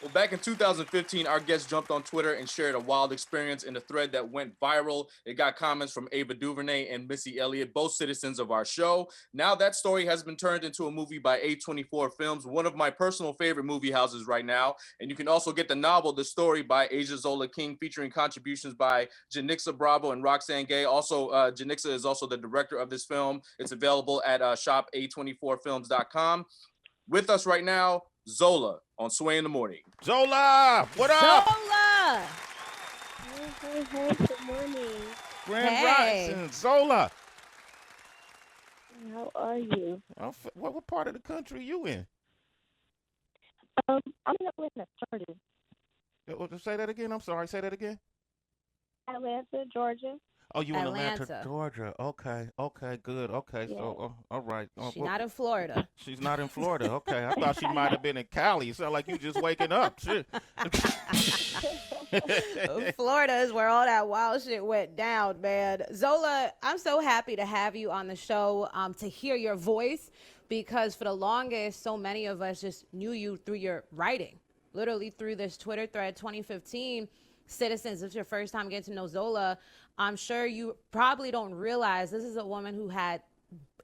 Well, back in 2015, our guest jumped on Twitter and shared a wild experience in a thread that went viral. It got comments from Ava DuVernay and Missy Elliott, both citizens of our show. Now that story has been turned into a movie by A24 Films, one of my personal favorite movie houses right now. And you can also get the novel, The Story by Asia Zola King, featuring contributions by Janixa Bravo and Roxanne Gay. Also, Janixa is also the director of this film. It's available at shop a24films.com. With us right now, Zola on Sway in the Morning. Zola, what up? Zola! Hey, good morning. Grand Hey. Rising, Zola. How are you? What part of the country you in? I'm in Atlanta, Georgia. Say that again. I'm sorry. Say that again. Atlanta, Georgia. Oh, you in Atlanta, Atlanta. Georgia. Okay, good. Okay, Yeah. so all right. She's not in Florida. She's not in Florida. Okay, I thought she might have been in Cali. It sound like you just waking up. Shit. Florida is where all that wild shit went down, man. Zola, I'm so happy to have you on the show, to hear your voice, because for the longest, so many of us just knew you through your writing. Literally through this Twitter thread, 2015. Citizens, it's your first time getting to know Zola. I'm sure you probably don't realize this is a woman who had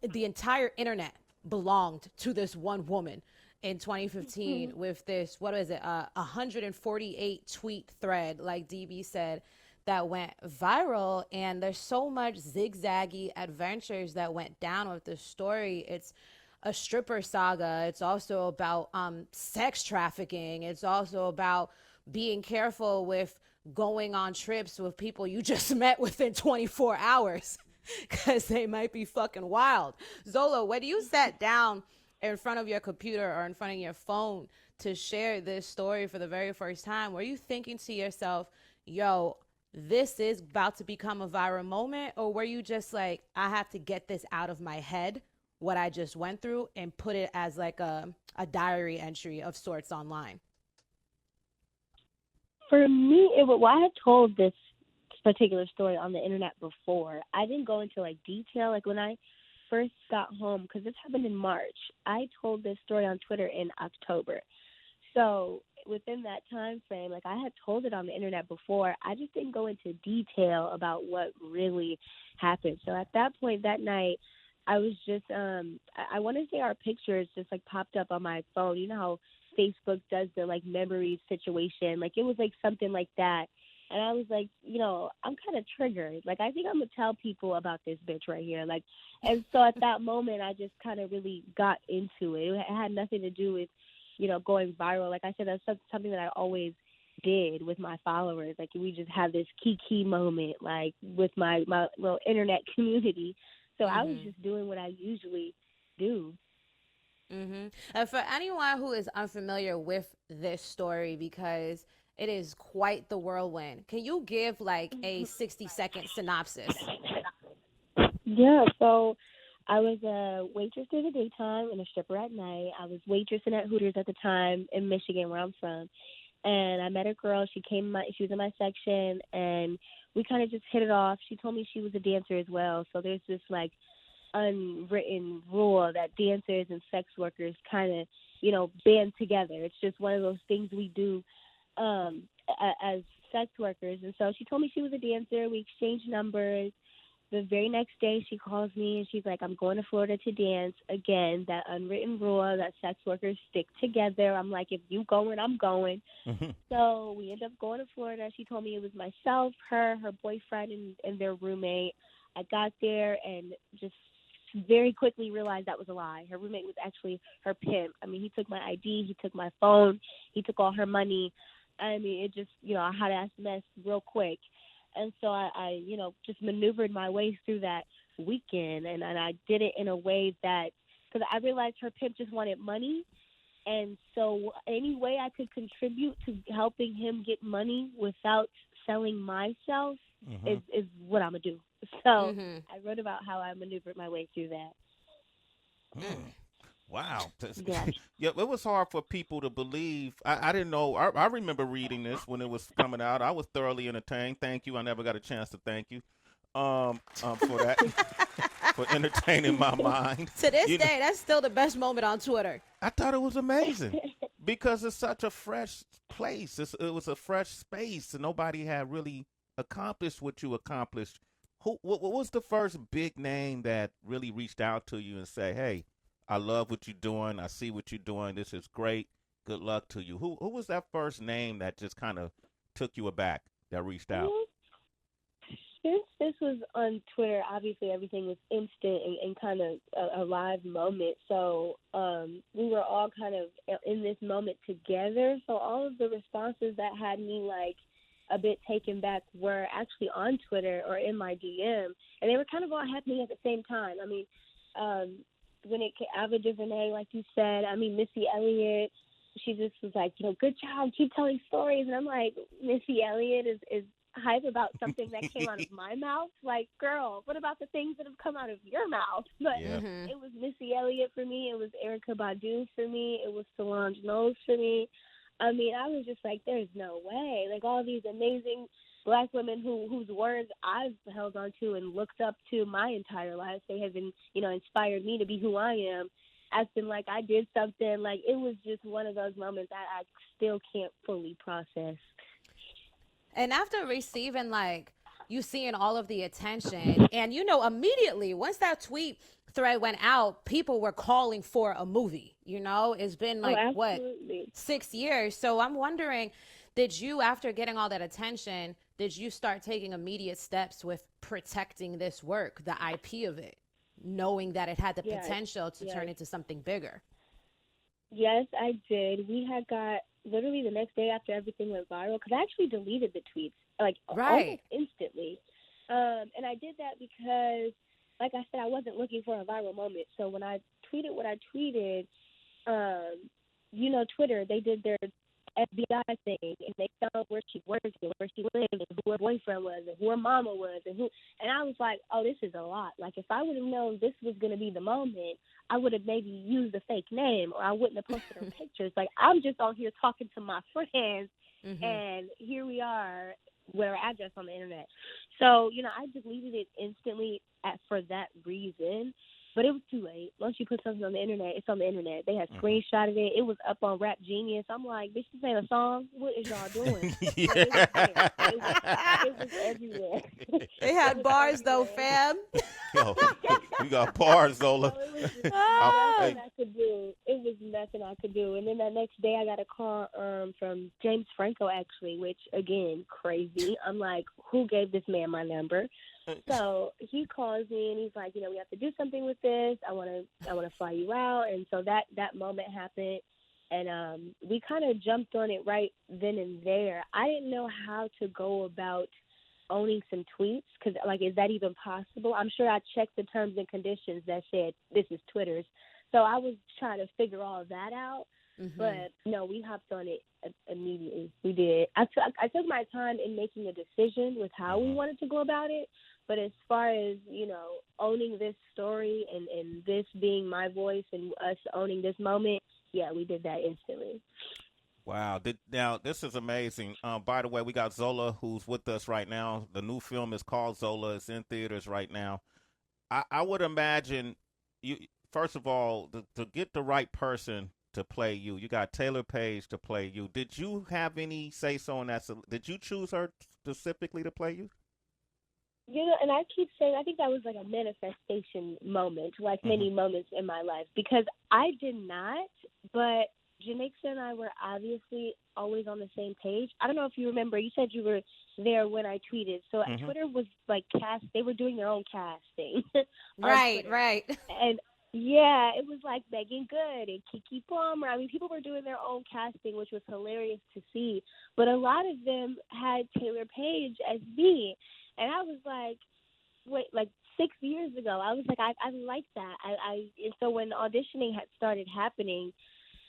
the entire internet belonged to this one woman in 2015 with this, what is it, 148 tweet thread, like DB said, that went viral. And there's so much zigzaggy adventures that went down with this story. It's a stripper saga. It's also about sex trafficking. It's also about being careful with going on trips with people you just met within 24 hours because they might be fucking wild. Zola, when you sat down in front of your computer or in front of your phone to share this story for the very first time, were you thinking to yourself, yo, this is about to become a viral moment? Or were you just like, I have to get this out of my head, what I just went through, and put it as like a diary entry of sorts online? For me, I had told this particular story on the internet before. I didn't go into like detail. Like when I first got home, because this happened in March, I told this story on Twitter in October. So within that time frame, like I had told it on the internet before. I just didn't go into detail about what really happened. So at that point that night, I was just I want to say our pictures just like popped up on my phone. You know how Facebook does the like memories situation. Like it was like something like that. And I was like, I'm kind of triggered. Like I think I'm going to tell people about this bitch right here. Like, and so at that moment, I just kind of really got into it. It had nothing to do with, going viral. Like I said, that's something that I always did with my followers. Like we just have this key moment, like with my little internet community. So I was just doing what I usually do. For anyone who is unfamiliar with this story, because it is quite the whirlwind, can you give like a 60-second synopsis? Yeah, so I was a waitress through the daytime and a stripper at night. I was waitressing at Hooters at the time in Michigan, where I'm from. And I met a girl. She was in my section, and we kind of just hit it off. She told me she was a dancer as well. So there's this like unwritten rule that dancers and sex workers kind of, band together. It's just one of those things we do as sex workers. And so she told me she was a dancer. We exchanged numbers. The very next day she calls me and she's like, I'm going to Florida to dance. Again, that unwritten rule that sex workers stick together. I'm like, if you going, I'm going. So we ended up going to Florida. She told me it was myself, her boyfriend, and their roommate. I got there and just very quickly realized that was a lie. Her roommate was actually her pimp. I mean, he took my ID, he took my phone, he took all her money. I mean, it just, a hot-ass mess real quick. And so I just maneuvered my way through that weekend, and I did it in a way that, because I realized her pimp just wanted money, and so any way I could contribute to helping him get money without selling myself is what I'm going to do. So I wrote about how I maneuvered my way through that. Wow. Yeah. Yeah, it was hard for people to believe. I didn't know. I remember reading this when it was coming out. I was thoroughly entertained. Thank you. I never got a chance to thank you for that, for entertaining my mind. To this day, that's still the best moment on Twitter. I thought it was amazing Because it's such a fresh place. It was a fresh space, and nobody had really accomplished what you accomplished. What was the first big name that really reached out to you and say, "Hey, I love what you're doing. I see what you're doing. This is great. Good luck to you." Who was that first name that just kind of took you aback, that reached out? Since this was on Twitter, obviously everything was instant and kind of a live moment. So we were all kind of in this moment together. So all of the responses that had me like a bit taken back were actually on Twitter or in my DM, and they were kind of all happening at the same time. I mean, when it came, Ava DuVernay, like you said, I mean, Missy Elliott, she just was like, good job, keep telling stories. And I'm like, Missy Elliott is hype about something that came out of my mouth. Like, girl, what about the things that have come out of your mouth? But it was Missy Elliott for me. It was Erykah Badu for me. It was Solange Knowles for me. I mean, I was just like, there's no way. Like, all these amazing Black women whose words I've held on to and looked up to my entire life. They have been, inspired me to be who I am. Acting like I did something. Like, it was just one of those moments that I still can't fully process. And after receiving, like, you seeing all of the attention, and, immediately, once that tweet thread went out, people were calling for a movie. It's been, like, 6 years? So I'm wondering, did you, after getting all that attention, did you start taking immediate steps with protecting this work, the IP of it, knowing that it had the potential to turn into something bigger? Yes, I did. We had got literally the next day after everything went viral, because I actually deleted the tweets, like, almost instantly. And I did that because, like I said, I wasn't looking for a viral moment. So when I tweeted what I tweeted, Twitter, they did their FBI thing, and they found where she worked and where she lived and who her boyfriend was and who her mama was and I was like, oh, this is a lot. Like, if I would have known this was going to be the moment, I would have maybe used a fake name, or I wouldn't have posted her pictures. Like, I'm just on here talking to my friends, and here we are with our address on the internet. So, I deleted it instantly for that reason. But it was too late. Once you put something on the internet, it's on the internet. They had screenshotted it. It was up on Rap Genius. I'm like, bitch, this ain't a song. What is y'all doing? It was everywhere. They had bars, though, fam. Yo, you got bars, Zola. So it was just nothing I could do. It was nothing I could do. And then that next day, I got a call from James Franco, actually, which, again, crazy. I'm like, who gave this man my number? So he calls me and he's like, we have to do something with this. I want to fly you out. And so that moment happened, and we kind of jumped on it right then and there. I didn't know how to go about owning some tweets, because, like, is that even possible? I'm sure I checked the terms and conditions that said this is Twitter's. So I was trying to figure all that out. But no, we hopped on it immediately. We did. I took my time in making a decision with how we wanted to go about it. But as far as, owning this story and this being my voice and us owning this moment, yeah, we did that instantly. Wow. Now, this is amazing. By the way, we got Zola, who's with us right now. The new film is called Zola. It's in theaters right now. I would imagine, first of all, to get the right person to play you, you got Taylor Page to play you. Did you have any say-so in that? Did you choose her specifically to play you? And I keep saying, I think that was like a manifestation moment, like many moments in my life, because I did not, but Janixa and I were obviously always on the same page. I don't know if you remember, you said you were there when I tweeted. So Twitter was like they were doing their own casting. Right. And yeah, it was like Megan Good and Keke Palmer. I mean, people were doing their own casting, which was hilarious to see. But a lot of them had Taylor Page as me. And I was like, wait, like 6 years ago, I was like, I like that. And so when auditioning had started happening,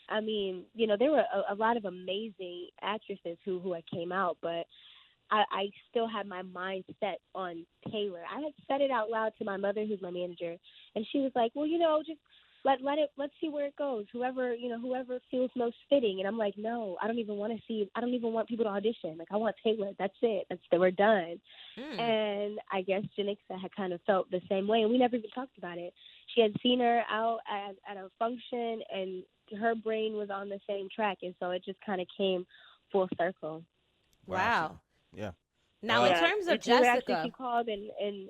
I mean, there were a lot of amazing actresses who had came out, but I still had my mind set on Taylor. I had said it out loud to my mother, who's my manager, and she was like, well, just let's see where it goes. Whoever feels most fitting. And I'm like, no, I don't even want people to audition. Like, I want Taylor. That's it. We're done. And I guess Janixa had kind of felt the same way, and we never even talked about it. She had seen her out at a function, and her brain was on the same track, and so it just kind of came full circle. Wow. Yeah. Now, in Yeah, terms and of Taylor actually, Jessica, she called and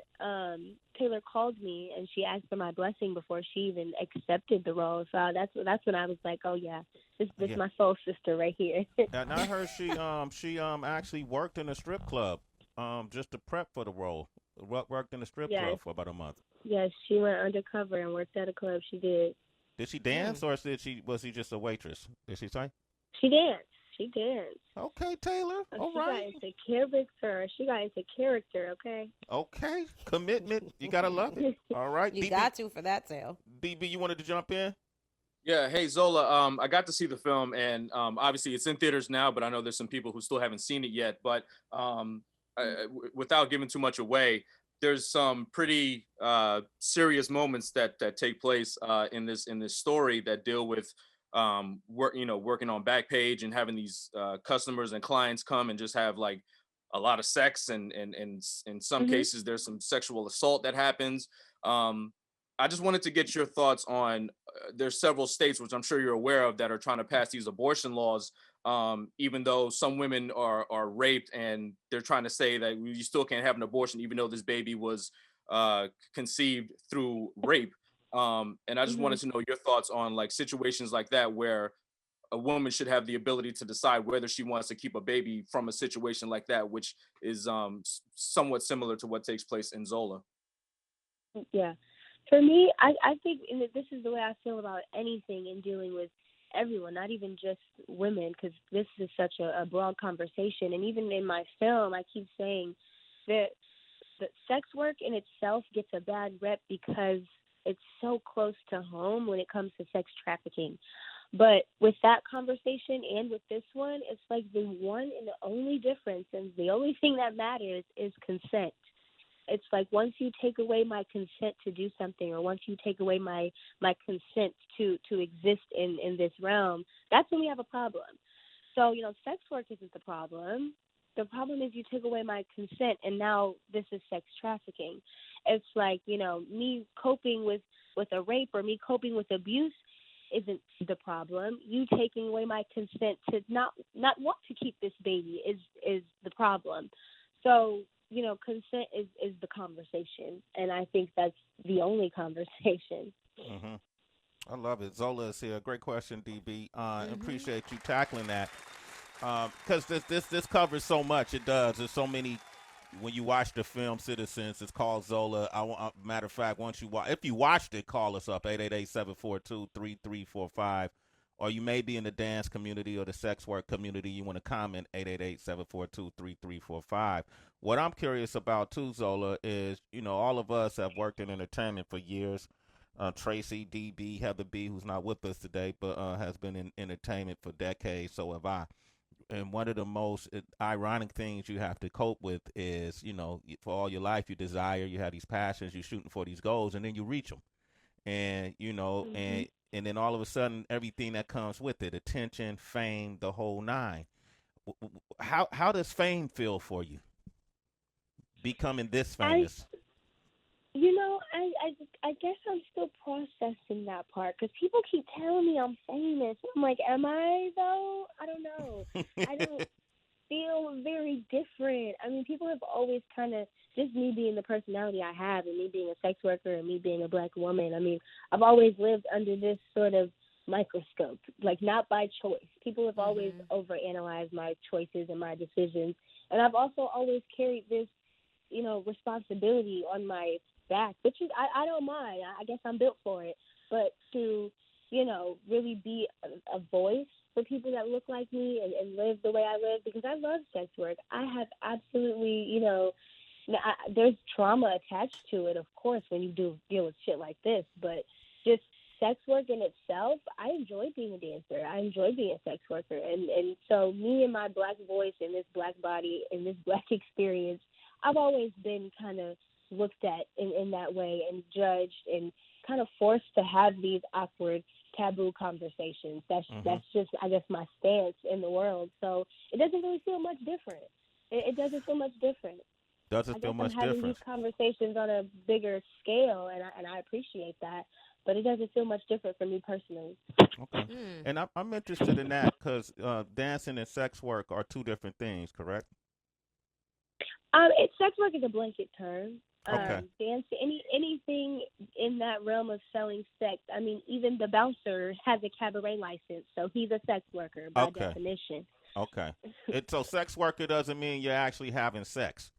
Taylor called me and she asked for my blessing before she even accepted the role. So that's when I was like, oh yeah, this Yeah. my soul sister right here. And I heard she actually worked in a strip club just to prep for the role. Worked in a strip Yes, club for about a month. yes, she went undercover and worked at a club. She did. Did she dance or was she just a waitress? Did she say? She danced. She danced. Okay, Taylor. All She got right. into character. She got into character. Okay. Okay. Commitment. You gotta love it. All right. you DB, got to for that tale. DB, you wanted to jump in? Yeah, hey Zola, I got to see the film, and obviously it's in theaters now, but I know there's some people who still haven't seen it yet. But without giving too much away, there's some pretty serious moments that take place in this story that deal with working on Backpage and having these customers and clients come and just have like a lot of sex, and in some Mhm. cases there's some sexual assault that happens. I just wanted to get your thoughts on there's several states, which I'm sure you're aware of, that are trying to pass these abortion laws, even though some women are raped, and they're trying to say that you still can't have an abortion even though this baby was conceived through rape. And I just wanted Mhm. to know your thoughts on like situations like that where a woman should have the ability to decide whether she wants to keep a baby from a situation like that, which is somewhat similar to what takes place in Zola. Yeah. For me, I think this is the way I feel about anything in dealing with everyone, not even just women, because this is such a broad conversation. And even in my film, I keep saying that sex work in itself gets a bad rep because it's so close to home when it comes to sex trafficking. But with that conversation and with this one, it's like the one and the only difference and the only thing that matters is consent. It's like once you take away my consent to do something, or once you take away my consent to exist in this realm, that's when we have a problem. So, sex work isn't the problem. The problem is you took away my consent, and now this is sex trafficking. It's like, me coping with a rape or me coping with abuse isn't the problem. You taking away my consent to not want to keep this baby is the problem. So, consent is the conversation, and I think that's the only conversation. Mm-hmm. I love it. Zola is here. Great question, DB. Appreciate you tackling that. Because this covers so much. It does. There's so many. When you watch the film Citizens, it's called Zola. Matter of fact, if you watched it, call us up 888-742-3345. Or you may be in the dance community or the sex work community. You want to comment 888-742-3345. What I'm curious about too, Zola, is all of us have worked in entertainment for years. Tracy, DB, Heather B, who's not with us today, but has been in entertainment for decades. So have I. And one of the most ironic things you have to cope with is, for all your life, you have these passions, you're shooting for these goals, and then you reach them. And, and then all of a sudden, everything that comes with it, attention, fame, the whole nine. How does fame feel for you, becoming this famous? I guess I'm still processing that part because people keep telling me I'm famous. I'm like, am I though? I don't know. I don't feel very different. I mean, people have always kind of, just me being the personality I have and me being a sex worker and me being a black woman, I mean, I've always lived under this sort of microscope, like not by choice. People have always overanalyzed my choices and my decisions. And I've also always carried this, responsibility on my back, which is, I don't mind. I guess I'm built for it. But to, really be a voice for people that look like me and live the way I live, because I love sex work. I have absolutely, there's trauma attached to it, of course, when you do deal with shit like this. But just sex work in itself, I enjoy being a dancer. I enjoy being a sex worker. And so me and my black voice and this black body and this black experience, I've always been kind of looked at in that way and judged and kind of forced to have these awkward taboo conversations. That's just, I guess, my stance in the world. So it doesn't really feel much different. It doesn't feel much different. Doesn't feel much I'm having different. these conversations on a bigger scale, and I appreciate that. but it doesn't feel much different for me personally. Okay. And I'm interested in that because dancing and sex work are two different things, correct? Sex work is a blanket term. Okay. Dance, anything in that realm of selling sex. I mean, even the bouncer has a cabaret license, so he's a sex worker by definition. Okay. So sex worker doesn't mean you're actually having sex.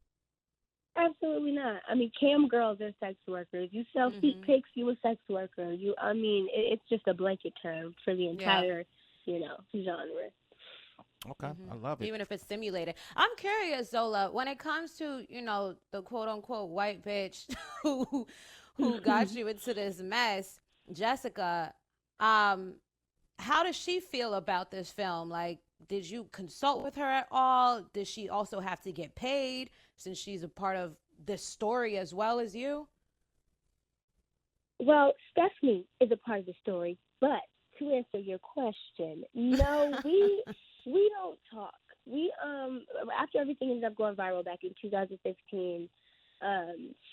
Absolutely not. I mean, cam girls are sex workers. You sell feet pics, you a sex worker. It's just a blanket term for the entire, genre. Okay, I love it. Even if it's simulated. I'm curious, Zola, when it comes to, the quote unquote white bitch who got you into this mess, Jessica, how does she feel about this film? Like, did you consult with her at all? Does she also have to get paid since she's a part of this story as well as you? Well, Stephanie is a part of the story, but to answer your question, no, we don't talk. We after everything ended up going viral back in 2015,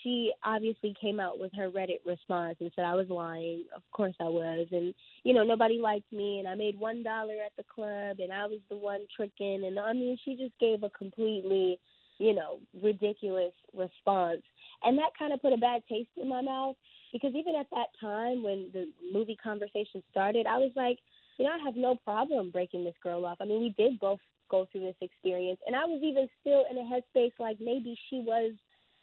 she obviously came out with her Reddit response and said I was lying. Of course I was, and nobody liked me, and I made $1 at the club, and I was the one tricking, and she just gave a completely, ridiculous response, and that kind of put a bad taste in my mouth. Because even at that time when the movie conversation started, I was like, I have no problem breaking this girl off. I mean, we did both go through this experience. And I was even still in a headspace like maybe she was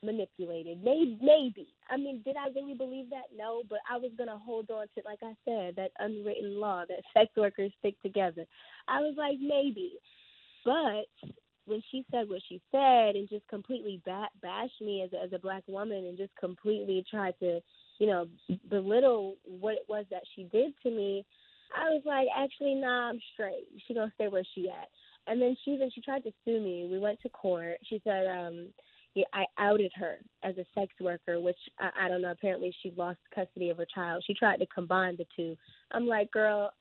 manipulated. Maybe. I mean, did I really believe that? No, but I was going to hold on to, like I said, that unwritten law that sex workers stick together. I was like, maybe. But when she said what she said and just completely bashed me as a black woman and just completely tried to, belittle what it was that she did to me, I was like, actually, nah, I'm straight. She gonna stay where she at. And then she tried to sue me. We went to court. She said, I outed her as a sex worker, which I don't know. Apparently, she lost custody of her child. She tried to combine the two. I'm like, girl,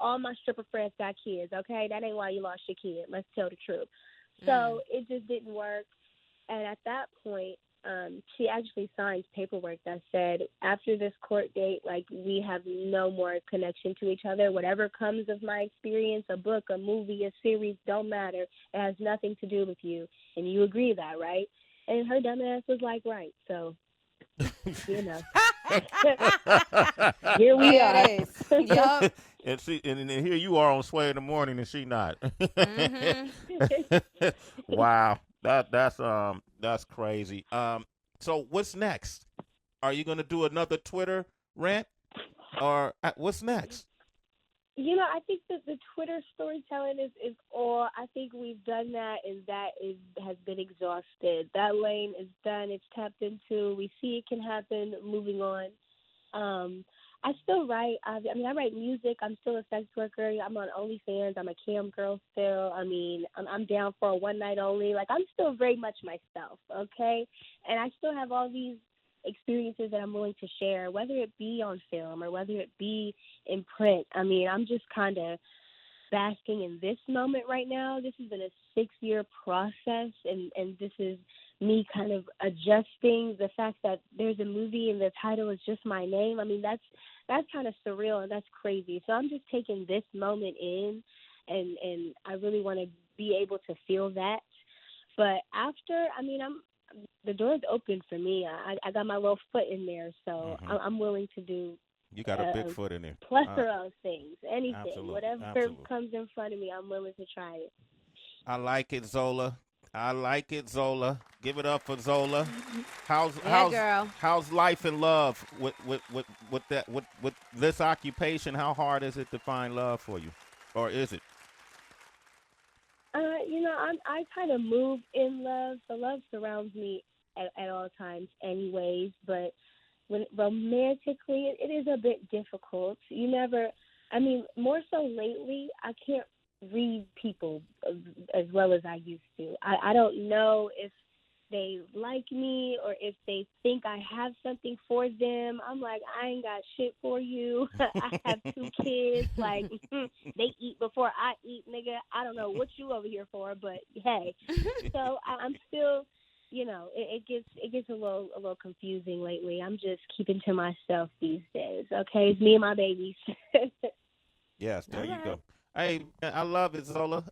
all my stripper friends got kids. Okay, that ain't why you lost your kid. Let's tell the truth. So it just didn't work. And at that point, she actually signed paperwork that said, after this court date, like, we have no more connection to each other. Whatever comes of my experience, a book, a movie, a series, don't matter. It has nothing to do with you. And you agree to that, right? And her dumb ass was like, right. So, here we are. It is. Yup. And here you are on Sway in the Morning, and she not. Wow, that's crazy. So what's next? Are you gonna do another Twitter rant, or what's next? I think that the Twitter storytelling is all. I think we've done that, and that has been exhausted. That lane is done. It's tapped into. We see it can happen. Moving on. I still write. I write music. I'm still a sex worker. I'm on OnlyFans. I'm a cam girl still. I mean, I'm down for a one night only. Like, I'm still very much myself, okay? And I still have all these experiences that I'm willing to share, whether it be on film or whether it be in print. I mean, I'm just kind of basking in this moment right now. This has been a 6-year process, and this is me kind of adjusting the fact that there's a movie and the title is just my name. I mean, that's kind of surreal and that's crazy. So I'm just taking this moment in, and I really want to be able to feel that. But after, the door's open for me. I got my little foot in there, so I'm willing to do. You got a big foot in there. Plethora of things, anything, absolutely. whatever comes in front of me, I'm willing to try it. I like it, Zola. Give it up for Zola. How's life and love with this occupation? How hard is it to find love for you, or is it? I kind of move in love, so love surrounds me at all times, anyways. But when romantically, it is a bit difficult. More so lately, I can't read people as well as I used to. I don't know if they like me or if they think I have something for them. I'm like, I ain't got shit for you. I have 2 kids. Like, they eat before I eat, nigga. I don't know what you over here for, but hey. So I'm still it gets a little confusing lately. I'm just keeping to myself these days. Okay, it's me and my babies. Yes, there you All go. right. Hey, I love it, Zola.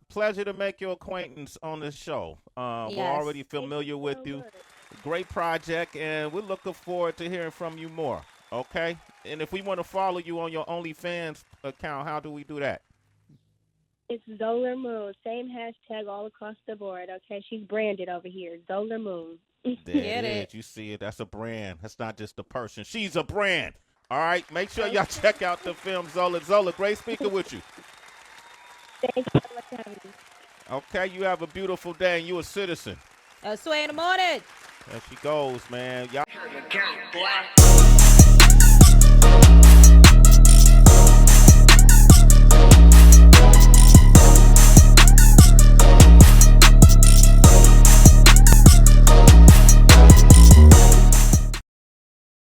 Pleasure to make your acquaintance on this show. We're Yes. already Thank familiar you with so you. much. Great project, and we're looking forward to hearing from you more. Okay? And if we want to follow you on your OnlyFans account, how do we do that? It's Zola Moon. Same hashtag all across the board. Okay, she's branded over here. Zola Moon. There Get it it. is. You see it. That's a brand. That's not just a person. She's a brand. All right. Make sure y'all Okay. check out the film Zola. Zola, great speaking with you. Thank you so much for having me. Okay. You have a beautiful day, and you a citizen. Sway in the morning. There she goes, man. Y'all. Here you go, boy.